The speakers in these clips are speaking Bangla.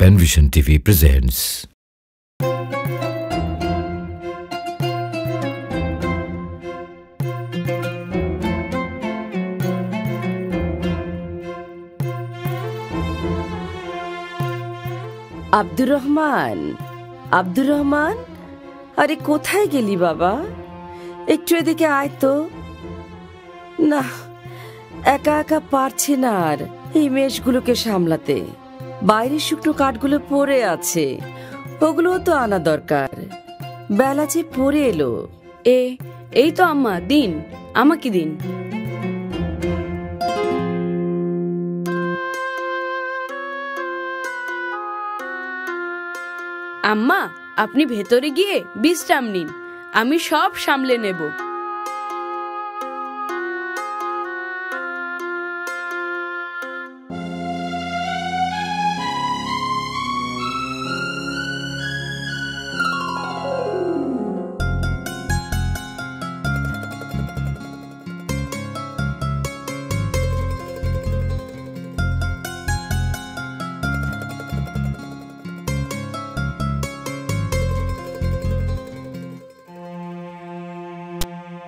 Penvision TV presents. Abdur Rahman, Abdur Rahman, আরে কোথায় গেলি বাবা? একটু এদিকে আয় তো। না, একা একা পারছি না আর এই মেষগুলোকে সামলাতে। বাইরের শুকনো কাঠগুলো পড়ে আছে, ওগুলোও তো আনা দরকার। বেলা যে পড়ে এলো। এই তো আম্মা, দিন, আমাকে দিন। আম্মা, আপনি ভেতরে গিয়ে বিশ্রাম নিন, আমি সব সামলে নেব।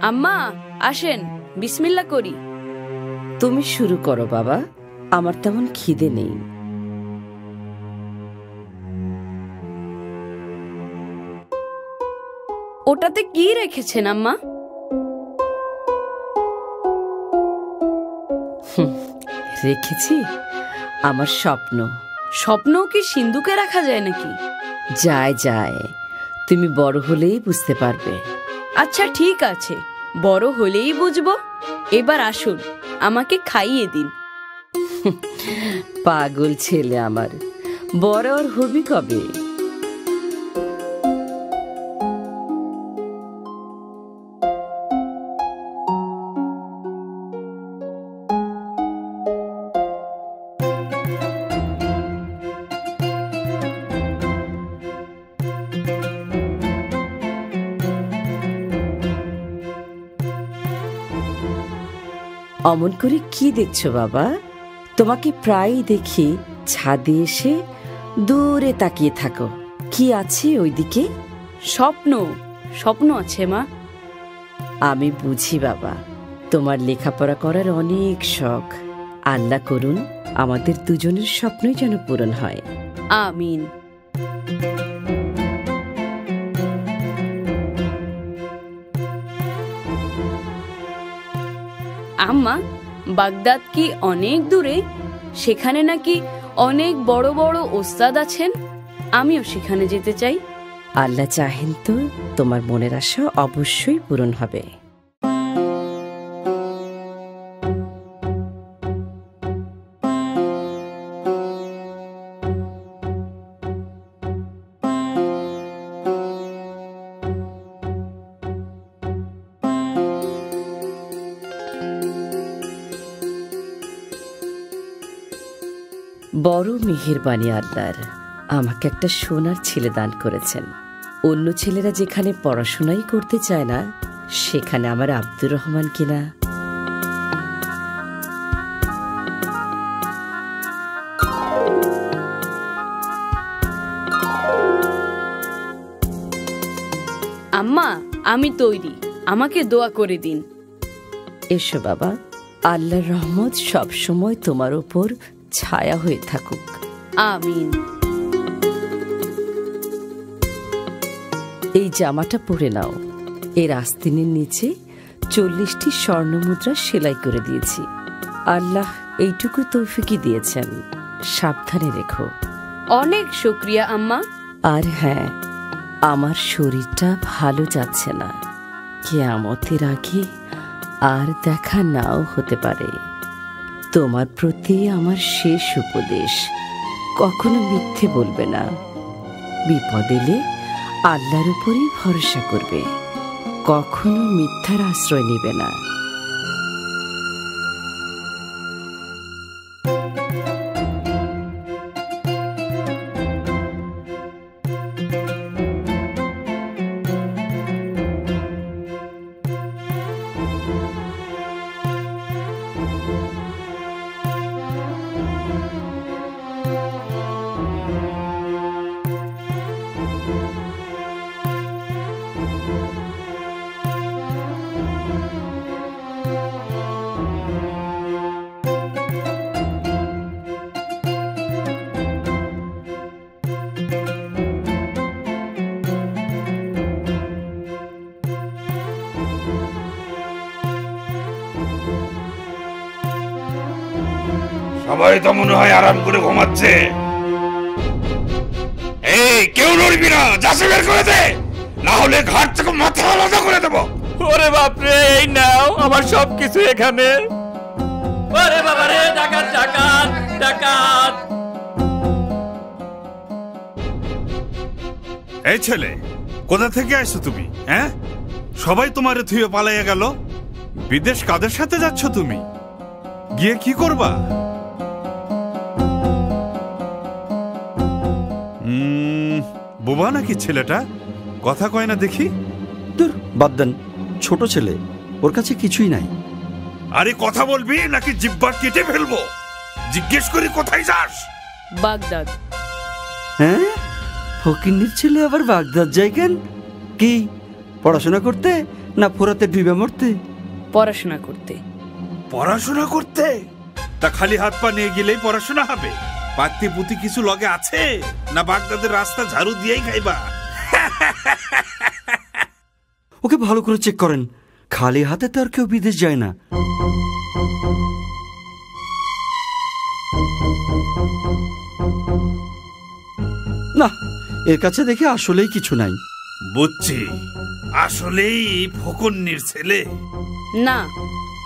আম্মা আসেন, বিসমিল্লাহ করি। তুমি শুরু করো বাবা, আমার তেমন খিদে নেই। ওটাতে কি রেখেছেন আম্মা? রেখেছি আমার স্বপ্ন। স্বপ্নও কি সিন্ধুকে রাখা যায় নাকি? যায় যায়, তুমি বড় হলেই বুঝতে পারবে। আচ্ছা ঠিক আছে, বড় হলেই বুঝবো। এবার আসুন, আমাকে খাইয়ে দিন। পাগল ছেলে আমার, বড় আর হবি কবে? অমন করে কি দেখছো বাবা? তোমাকে প্রায়ই দেখি ছাদে এসে দূরে তাকিয়ে থাকো। কি আছে ওইদিকে? স্বপ্ন, স্বপ্ন আছে মা। আমি বুঝি বাবা, তোমার লেখাপড়া করার অনেক শখ। আল্লাহ করুন আমাদের দুজনের স্বপ্নই যেন পূরণ হয়। আমিন। আম্মা, বাগদাদ কি অনেক দূরে? সেখানে নাকি অনেক বড় বড় ওস্তাদ আছেন, আমিও সেখানে যেতে চাই। আল্লাহ চাহেন তো তোমার মনের আশা অবশ্যই পূরণ হবে। বড় মেহেরবানি আল্লাহর, আমাকে একটা সোনার ছেলে দান করেছেন। অন্য ছেলেরা যেখানে পড়াশোনাই করতে চায় না, সেখানে আমার আব্দুর রহমান কিনা। আম্মা, আমি তৈরি, আমাকে দোয়া করে দিন। এসো বাবা, আল্লাহর রহমত সব সময় তোমার উপর ছায়া হয়ে থাকুক। আমিন। এই জামাটা পরে নাও। এর আস্তিনের নিচে 40টি স্বর্ণ মুদ্রা সেলাই করে দিয়েছি। আল্লাহ এইটুকু তৌফিকই দিয়েছেন, সাবধানে রেখো। অনেক শুকরিয়া আম্মা। আর হ্যাঁ, আমার শরীরটা ভালো যাচ্ছে না, কিয়ামতের আগে আর দেখা নাও হতে পারে। তোমার প্রতি আমার শেষ উপদেশ, কখনো মিথ্যে বলবে না। বিপদ এলে আল্লাহর উপরই ভরসা করবে, কখনো মিথ্যার আশ্রয় নেবে না। সবাই তো মনে হয় আরাম করে ঘুমাচ্ছে। এই কেউ নড়বি না, যাচ্ছে বের করে দে, না হলে ঘাট থেকে মাথা আলাদা করে দেবো। ওরে বাপরে, এই নাও আমার সবকিছু এখানে। ওরে বাবা রে, ডাকাত ডাকাত ডাকাত! এই ছেলে, কোথা থেকে আসছো তুমি? হ্যাঁ, সবাই তোমারে থুয়ে পালাইয়া গেল। বিদেশ কাদের সাথে যাচ্ছ তুমি? গিয়ে কি করবা? বোবা নাকি ছেলেটা? কথা কয় না দেখি। দূর, বাদ দেন, ছোট ছেলে, ওর কাছে কিছুই নাই। আরে কথা বলবি নাকি জিহ্বা কেটে ফেলবো? জিজ্ঞেস করি কোথায় যাস? বাগদাদ। হ্যাঁ, ফকিন্নির ছেলে আবার বাগদাদ যায় কেন? কি পড়াশোনা করতে, না ফোরাতে ডুবে মরতে? পড়াশোনা করতে। পড়াশোনা করতে? তা খালি হাত পা নিয়ে গেলেই পড়াশোনা হবে? পাত্তি পুতি কিছু লগে আছে, না বাগদাদের রাস্তা ঝাড়ু দিয়েই খাইবা? ওকে ভালো করে চেক করেন, খালি হাতে তো আর কেউ বিদেশ যায় না। না, এর কাছে দেখে আসলেই কিছু নাই। বুঝছি, আসলেই ফকন্নির ছেলে। না,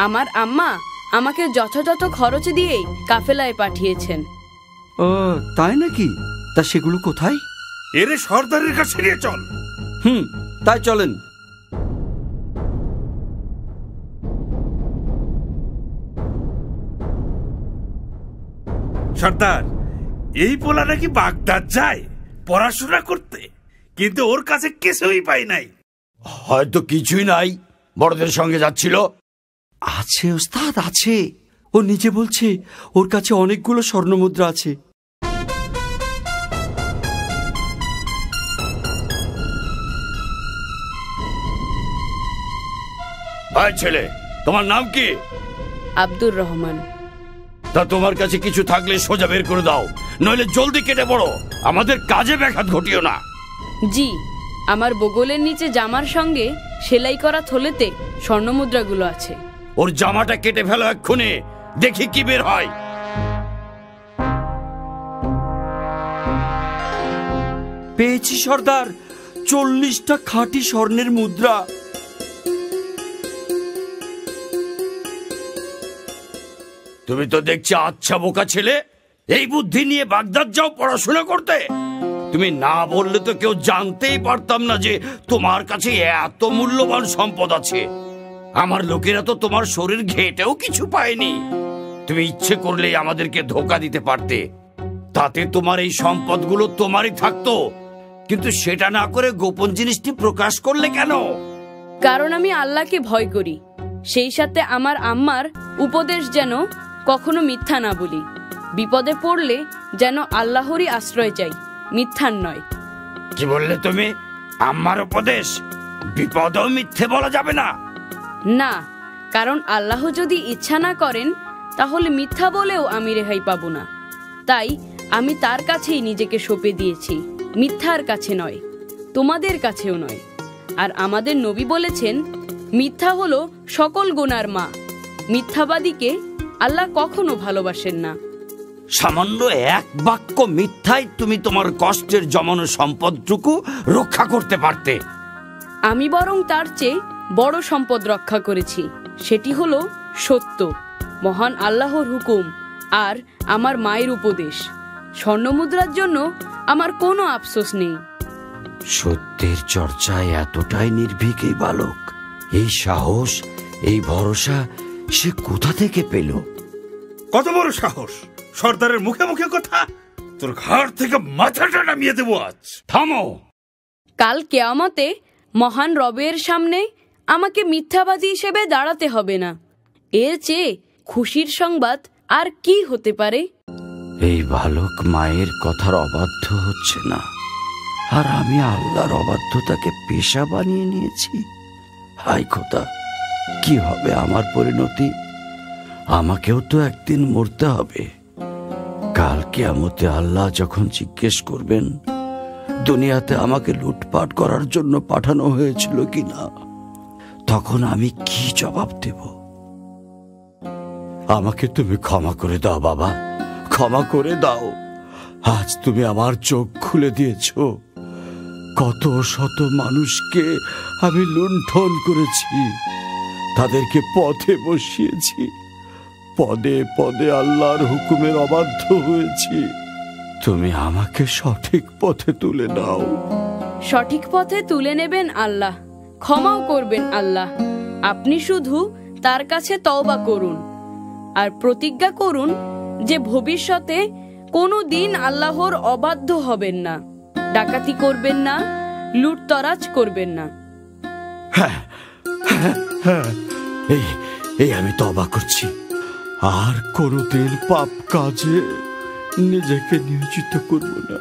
আমার আম্মা আমাকে যথাযথ খরচ দিয়েই কাফেলায় পাঠিয়েছেন। ও তাই নাকি? তা সেগুলো কোথায়? এরে সর্দারের কাছে নিয়ে চল। তাই চলেন। সর্দার, এই পোলা নাকি বাগদাদ যায় পড়াশোনা করতে, কিন্তু ওর কাছে কিছুই পাই নাই। হয়তো কিছুই নাই, বড়দের সঙ্গে যাচ্ছিল। আছে ওস্তাদ, আছে। ও নিজে বলছে ওর কাছে অনেকগুলো স্বর্ণমুদ্রা আছে। ভাই ছেলে, তোমার নাম কি? আব্দুর রহমান। তা তোমার কাছে কিছু থাকলে সোজা বের করে দাও, নইলে জলদি কেটে পড়ো, আমাদের কাজে ব্যাঘাত ঘটিও না। জি, আমার বগলের নিচে জামার সঙ্গে সেলাই করা থলেতে স্বর্ণমুদ্রাগুলো আছে। ওর জামাটা কেটে ফেলো এক্ষুনি, দেখি কি বের হয়। পেয়েছি সর্দার, 40টা খাঁটি স্বর্ণের মুদ্রা। তুমি তো দেখছি আচ্ছা বোকা ছেলে, এই বুদ্ধি নিয়ে বাগদাদ যাও পড়াশোনা করতে? তুমি না বললে তো কেউ জানতেই পারতাম না যে তোমার কাছে এত মূল্যবান সম্পদ আছে। আমার লোকেরা তো তোমার শরীর ঘেটেও কিছু পায়নি। তুমি ইচ্ছে করলেই আমাদেরকে ধোকা দিতে পারতে, তাতে তোমার এই সম্পদগুলো তোমারই থাকতো। কিন্তু সেটা না করে গোপন জিনিসটি প্রকাশ করলে কেন? কারণ আমি আল্লাহকে ভয় করি, সেই সাথে আমার আম্মার উপদেশ যেন কখনো মিথ্যা না বলি। বিপদে পড়লে যেন আল্লাহরই আশ্রয় চাই, মিথ্যার নয়। কি বললে তুমি? আম্মার উপদেশ? বিপদেও মিথ্যে বলা যাবে না? না, কারণ আল্লাহ যদি ইচ্ছা না করেন তাহলে মিথ্যা বলেও আমি রেহাই পাবো না। তাই আমি তার কাছেই নিজেকে সঁপে দিয়েছি, মিথ্যার কাছে নয়, তোমাদের কাছেও নয়। আর আমাদের নবী বলেছেন, মিথ্যা হলো সকল গুনার মা। মিথ্যাবাদীকে আল্লাহ কখনো ভালোবাসেন না। সামান্য এক বাক্য মিথ্যায় তুমি তোমার কষ্টের জমানো সম্পদটুকু রক্ষা করতে পারতে। আমি বরং তার চেয়ে বড় সম্পদ রক্ষা করেছি, সেটি হলো সত্য, মহান আল্লাহর হুকুম আর আমার মায়ের উপদেশ। স্বর্ণমুদ্রার জন্য আমার কোনো আফসোস নেই। সত্যের চর্চায় এতটাই নির্ভীক এই বালক, এই সাহস, এই ভরসা সে কোথা থেকে পেল? কত বড় সাহস! সর্দারের মুখে মুখে কথা! তোর ঘাড় থেকে মাথাটা নামিয়ে দেবো আজ। থামো! কাল কিয়ামতে মহান রবের সামনে আমাকে মিথ্যাবাদী হিসেবে দাঁড়াতে হবে না। এর চেয়ে খুশির সংবাদ আর কি হতে পারে? এই বালক মায়ের কথার অবাধ্য হচ্ছে না, আর আমি আল্লাহর অবাধ্যতাকে পেশা বানিয়ে নিয়েছি। হায় খোদা, কি হবে আমার পরিণতি? আমাকেও তো একদিন মরতে হবে। কাল কিয়ামতে আল্লাহ যখন জিজ্ঞেস করবেন দুনিয়াতে আমাকে লুটপাট করার জন্য পাঠানো হয়েছিল কিনা, তখন আমি কি জবাব দেব? আমাকে তুমি ক্ষমা করে দাও বাবা, ক্ষমা করে দাও। আজ তুমি আমার চোখ খুলে দিয়েছ। কত শত মানুষকে আমি লুণ্ঠন করেছি, তাদেরকে পথে বসিয়েছি, পদে পদে আল্লাহর হুকুমের অবাধ্য হয়েছি। তুমি আমাকে সঠিক পথে তুলে দাও। সঠিক পথে তুলে নেবেন আল্লাহ, ক্ষমাও করবেন আল্লাহ। আপনি শুধু তার কাছে তওবা করুন আর প্রতিজ্ঞা করুন যে ভবিষ্যতে কোনো দিন আল্লাহর অবাধ্য হবেন না, ডাকাতি করবেন না, লুটতরাজ করবেন না। এই আমি তওবা করছি, আর কোনোদিন পাপ কাজে নিজেকে নিয়োজিত করব না।